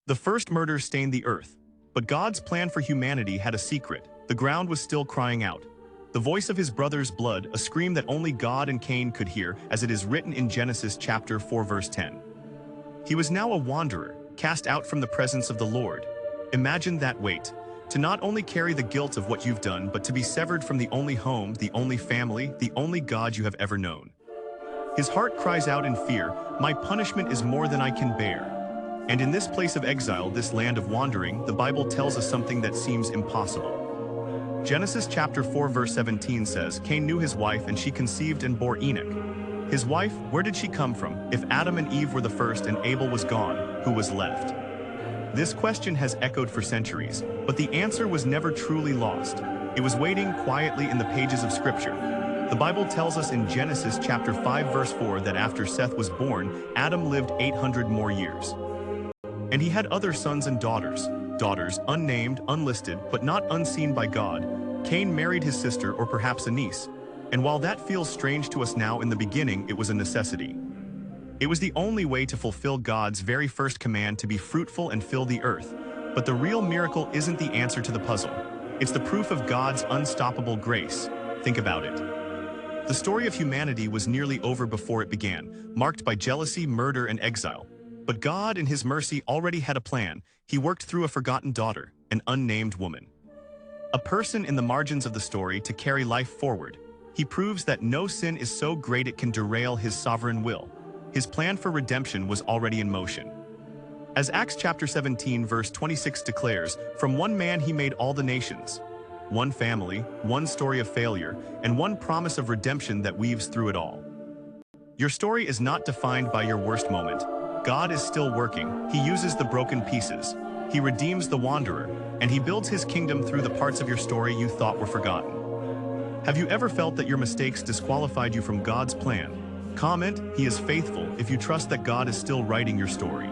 The first murder stained the earth, but God's plan for humanity had a secret. The ground was still crying out. The voice of his brother's blood, a scream that only God and Cain could hear, as it is written in Genesis chapter 4 verse 10. He was now a wanderer, cast out from the presence of the Lord. Imagine that weight. To not only carry the guilt of what you've done, but to be severed from the only home, the only family, the only God you have ever known. His heart cries out in fear, "My punishment is more than I can bear." And in this place of exile, this land of wandering, the Bible tells us something that seems impossible. Genesis chapter 4 verse 17 says, Cain knew his wife and she conceived and bore Enoch. His wife, where did she come from? If Adam and Eve were the first and Abel was gone, who was left? This question has echoed for centuries, but the answer was never truly lost. It was waiting quietly in the pages of Scripture. The Bible tells us in Genesis chapter 5 verse 4 that after Seth was born, Adam lived 800 more years. And he had other sons and daughters, unnamed, unlisted, but not unseen by God. Cain married his sister or perhaps a niece. And while that feels strange to us now, in the beginning it was a necessity. It was the only way to fulfill God's very first command to be fruitful and fill the earth. But the real miracle isn't the answer to the puzzle. It's the proof of God's unstoppable grace. Think about it. The story of humanity was nearly over before it began, marked by jealousy, murder, and exile. But God, in his mercy, already had a plan. He worked through a forgotten daughter, an unnamed woman. A person in the margins of the story to carry life forward. He proves that no sin is so great it can derail his sovereign will. His plan for redemption was already in motion. As Acts chapter 17 verse 26 declares, from one man he made all the nations. One family, one story of failure, and one promise of redemption that weaves through it all. Your story is not defined by your worst moment. God is still working. He uses the broken pieces. He redeems the wanderer, and he builds his kingdom through the parts of your story you thought were forgotten. Have you ever felt that your mistakes disqualified you from God's plan? Comment, "He is faithful," if you trust that God is still writing your story.